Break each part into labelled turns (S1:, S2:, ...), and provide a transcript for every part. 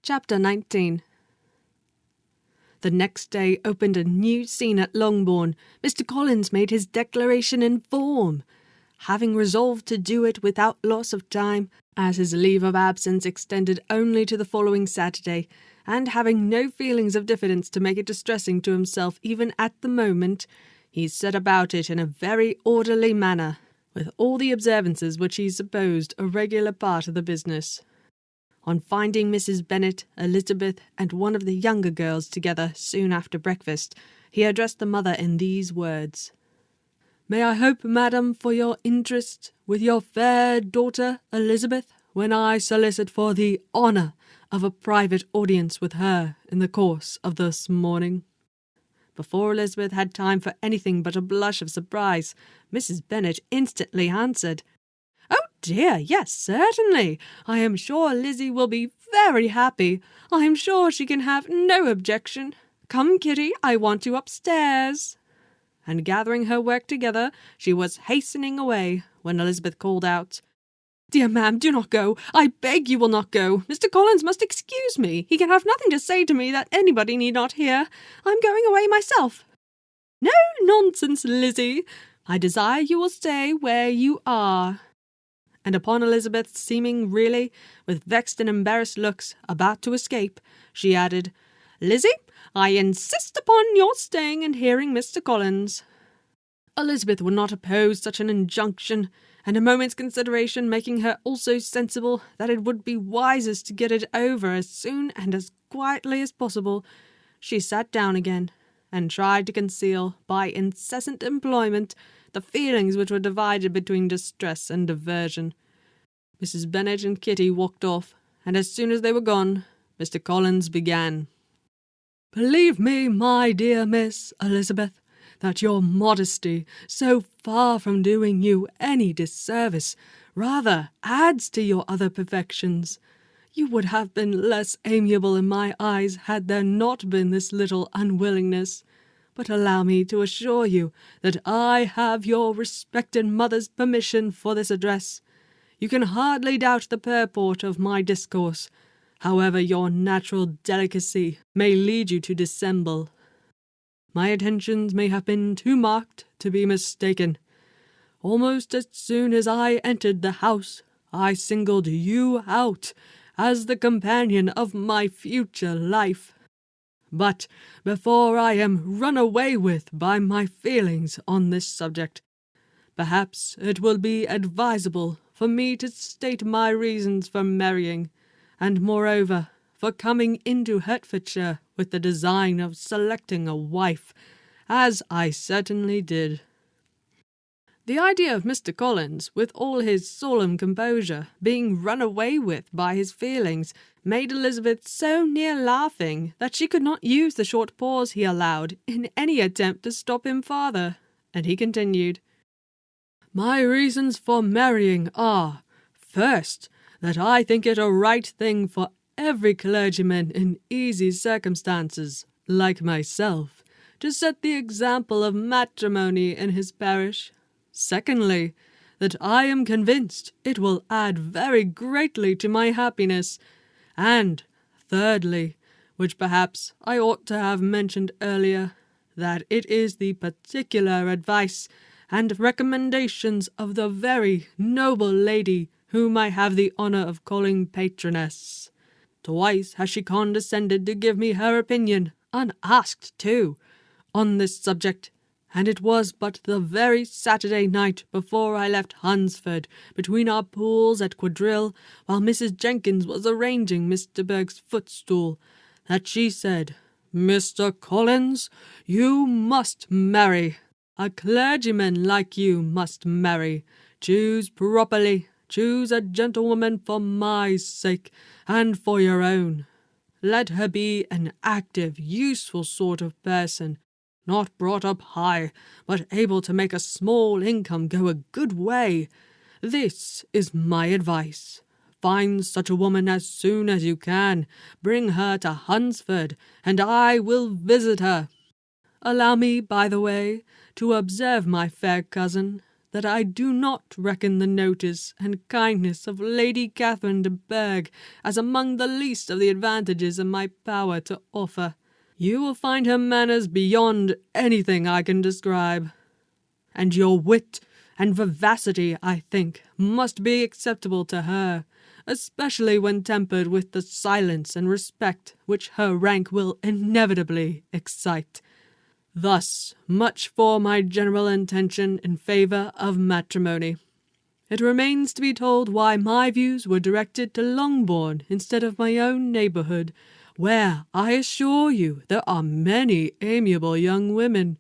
S1: Chapter 19. The next day opened a new scene at Longbourn. Mr. Collins made his declaration in form, having resolved to do it without loss of time, as his leave of absence extended only to the following Saturday, and having no feelings of diffidence to make it distressing to himself even at the moment, he set about it in a very orderly manner, with all the observances which he supposed a regular part of the business. On finding Mrs. Bennet, Elizabeth, and one of the younger girls together soon after breakfast, he addressed the mother in these words: "May I hope, madam, for your interest with your fair daughter Elizabeth, when I solicit for the honour of a private audience with her in the course of this morning?" Before Elizabeth had time for anything but a blush of surprise, Mrs. Bennet instantly answered, "Oh dear, yes, certainly. I am sure Lizzie will be very happy. I am sure she can have no objection. Come, Kitty, I want you upstairs." And gathering her work together, she was hastening away, when Elizabeth called out, "Dear ma'am, do not go. I beg you will not go. Mr. Collins must excuse me. He can have nothing to say to me that anybody need not hear. I am going away myself." "No nonsense, Lizzie. I desire you will stay where you are." And upon Elizabeth seeming really, with vexed and embarrassed looks, about to escape, she added, "Lizzie, I insist upon your staying and hearing Mr. Collins." Elizabeth would not oppose such an injunction, and a moment's consideration making her also sensible that it would be wisest to get it over as soon and as quietly as possible, she sat down again, and tried to conceal, by incessant employment, the feelings which were divided between distress and aversion. Mrs. Bennet and Kitty walked off, and as soon as they were gone, Mr. Collins began. "Believe me, my dear Miss Elizabeth, that your modesty, so far from doing you any disservice, rather adds to your other perfections. You would have been less amiable in my eyes had there not been this little unwillingness. But allow me to assure you that I have your respected mother's permission for this address. You can hardly doubt the purport of my discourse, however your natural delicacy may lead you to dissemble. My intentions may have been too marked to be mistaken. Almost as soon as I entered the house, I singled you out as the companion of my future life. But before I am run away with by my feelings on this subject, perhaps it will be advisable for me to state my reasons for marrying, and moreover for coming into Hertfordshire with the design of selecting a wife, as I certainly did." The idea of Mr. Collins, with all his solemn composure, being run away with by his feelings, made Elizabeth so near laughing that she could not use the short pause he allowed in any attempt to stop him farther, and he continued, "My reasons for marrying are, first, that I think it a right thing for every clergyman in easy circumstances, like myself, to set the example of matrimony in his parish. Secondly, that I am convinced it will add very greatly to my happiness. And thirdly, which perhaps I ought to have mentioned earlier, that it is the particular advice and recommendations of the very noble lady whom I have the honour of calling patroness. Twice has she condescended to give me her opinion, unasked too, on this subject, and it was but the very Saturday night before I left Hunsford, between our pools at quadrille, while Mrs. Jenkins was arranging Mr. Berg's footstool, that she said, 'Mr. Collins, you must marry. A clergyman like you must marry. Choose properly. Choose a gentlewoman for my sake, and for your own. Let her be an active, useful sort of person, not brought up high, but able to make a small income go a good way. This is my advice. Find such a woman as soon as you can. Bring her to Hunsford, and I will visit her. Allow me, by the way, to observe my fair cousin, that I do not reckon the notice and kindness of Lady Catherine de Bourgh as among the least of the advantages in my power to offer. You will find her manners beyond anything I can describe, and your wit and vivacity, I think, must be acceptable to her, especially when tempered with the silence and respect which her rank will inevitably excite. Thus much for my general intention in favour of matrimony. It remains to be told why my views were directed to Longbourn instead of my own neighbourhood, where, I assure you, there are many amiable young women.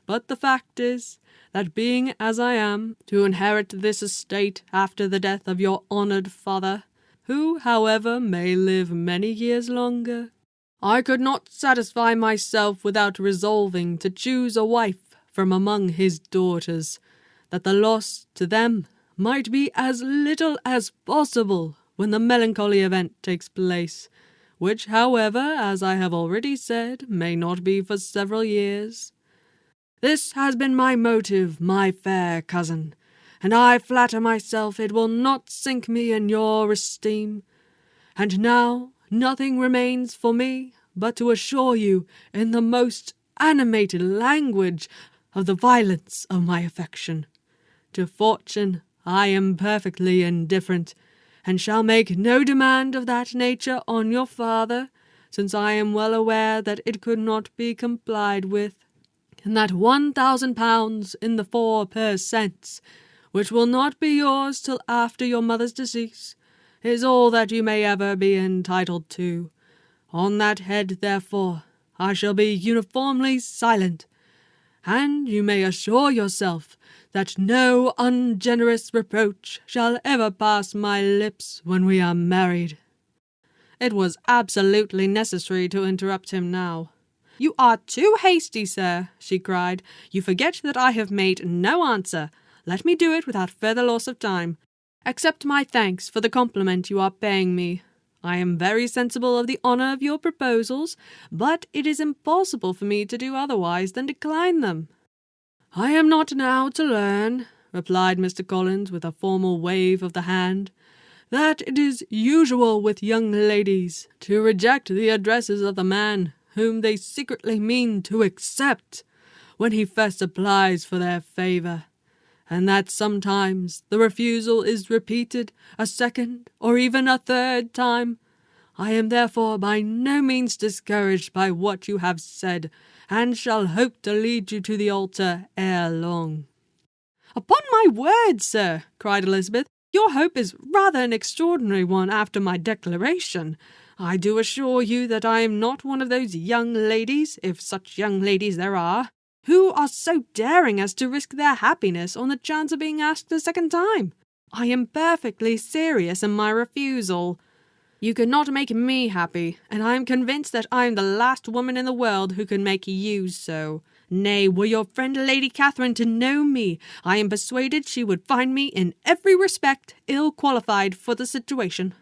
S1: But the fact is, that being as I am, to inherit this estate after the death of your honoured father, who, however, may live many years longer, I could not satisfy myself without resolving to choose a wife from among his daughters, that the loss to them might be as little as possible when the melancholy event takes place, which, however, as I have already said, may not be for several years. This has been my motive, my fair cousin, and I flatter myself it will not sink me in your esteem. And now nothing remains for me but to assure you in the most animated language of the violence of my affection. To fortune I am perfectly indifferent, and shall make no demand of that nature on your father, since I am well aware that it could not be complied with, and that £1,000 in the 4 per cents, which will not be yours till after your mother's decease, is all that you may ever be entitled to. On that head, therefore, I shall be uniformly silent, and you may assure yourself that no ungenerous reproach shall ever pass my lips when we are married." It was absolutely necessary to interrupt him now. "You are too hasty, sir," she cried. "You forget that I have made no answer. Let me do it without further loss of time. Accept my thanks for the compliment you are paying me. I am very sensible of the honour of your proposals, but it is impossible for me to do otherwise than decline them." "I am not now to learn," replied Mr. Collins with a formal wave of the hand, "that it is usual with young ladies to reject the addresses of the man whom they secretly mean to accept when he first applies for their favour, and that sometimes the refusal is repeated a second or even a third time. I am therefore by no means discouraged by what you have said, and shall hope to lead you to the altar ere long." "Upon my word, sir," cried Elizabeth, "your hope is rather an extraordinary one after my declaration. I do assure you that I am not one of those young ladies, if such young ladies there are, who are so daring as to risk their happiness on the chance of being asked a second time. I am perfectly serious in my refusal. You could not make me happy, and I am convinced that I am the last woman in the world who can make you so. Nay, were your friend Lady Catherine to know me, I am persuaded she would find me in every respect ill qualified for the situation."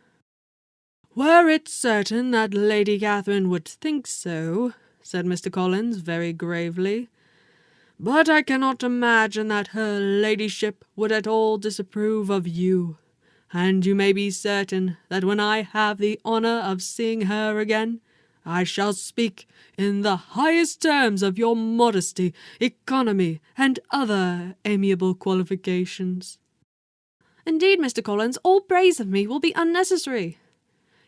S1: "Were it certain that Lady Catherine would think so," said Mr. Collins very gravely, "but I cannot imagine that her ladyship would at all disapprove of you, and you may be certain that when I have the honour of seeing her again, I shall speak in the highest terms of your modesty, economy, and other amiable qualifications." "Indeed, Mr. Collins, all praise of me will be unnecessary.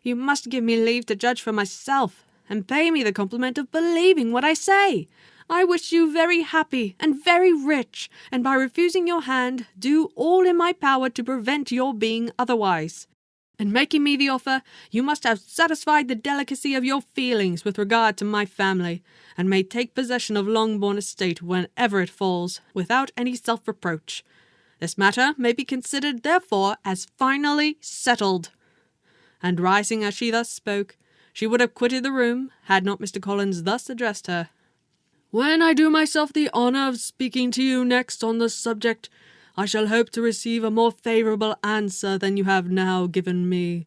S1: You must give me leave to judge for myself, and pay me the compliment of believing what I say. I wish you very happy and very rich, and by refusing your hand, do all in my power to prevent your being otherwise. In making me the offer, you must have satisfied the delicacy of your feelings with regard to my family, and may take possession of Longbourn estate whenever it falls, without any self-reproach. This matter may be considered, therefore, as finally settled." And rising as she thus spoke, she would have quitted the room, had not Mr. Collins thus addressed her. "When I do myself the honour of speaking to you next on the subject, I shall hope to receive a more favourable answer than you have now given me,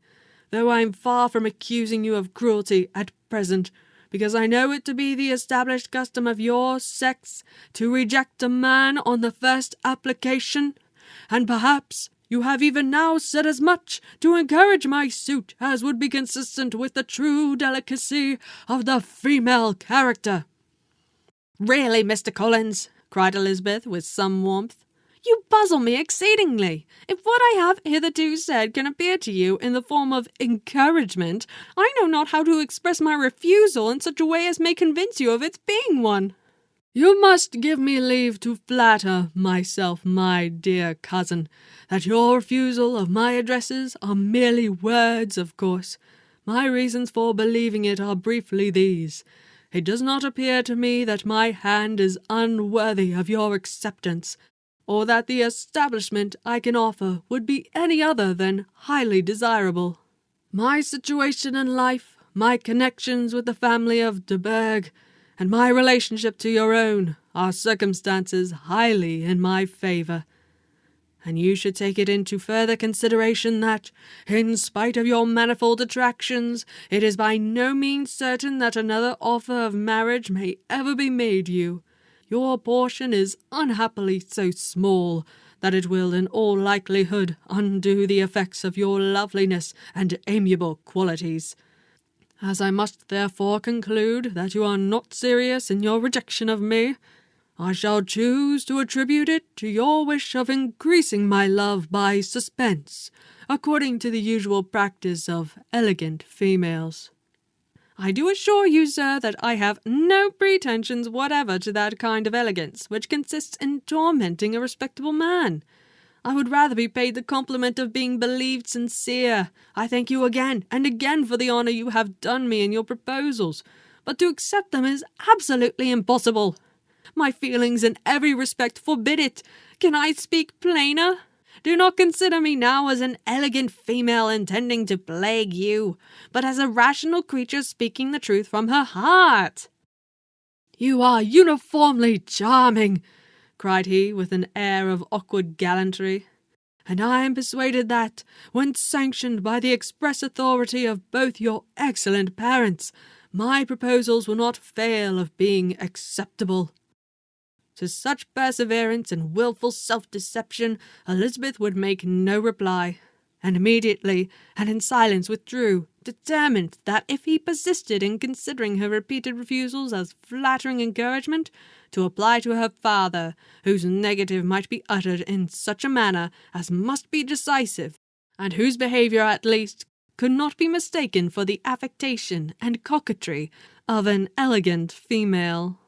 S1: though I am far from accusing you of cruelty at present, because I know it to be the established custom of your sex to reject a man on the first application, and perhaps you have even now said as much to encourage my suit as would be consistent with the true delicacy of the female character." "Really, Mr. Collins," cried Elizabeth with some warmth, "you puzzle me exceedingly. If what I have hitherto said can appear to you in the form of encouragement, I know not how to express my refusal in such a way as may convince you of its being one." "You must give me leave to flatter myself, my dear cousin, that your refusal of my addresses are merely words, of course. My reasons for believing it are briefly these. It does not appear to me that my hand is unworthy of your acceptance, or that the establishment I can offer would be any other than highly desirable. My situation in life, my connections with the family of de Bourgh, and my relationship to your own are circumstances highly in my favour, and you should take it into further consideration that, in spite of your manifold attractions, it is by no means certain that another offer of marriage may ever be made you. Your portion is unhappily so small that it will in all likelihood undo the effects of your loveliness and amiable qualities. As I must therefore conclude that you are not serious in your rejection of me, I shall choose to attribute it to your wish of increasing my love by suspense, according to the usual practice of elegant females. I do assure you, sir, that I have no pretensions whatever to that kind of elegance which consists in tormenting a respectable man. I would rather be paid the compliment of being believed sincere. I thank you again and again for the honour you have done me in your proposals, but to accept them is absolutely impossible. My feelings in every respect forbid it. Can I speak plainer? Do not consider me now as an elegant female intending to plague you, but as a rational creature speaking the truth from her heart." "You are uniformly charming," cried he with an air of awkward gallantry, "and I am persuaded that, when sanctioned by the express authority of both your excellent parents, my proposals will not fail of being acceptable." To such perseverance and wilful self-deception Elizabeth would make no reply, and immediately and in silence withdrew, determined that if he persisted in considering her repeated refusals as flattering encouragement, to apply to her father, whose negative might be uttered in such a manner as must be decisive, and whose behaviour at least could not be mistaken for the affectation and coquetry of an elegant female.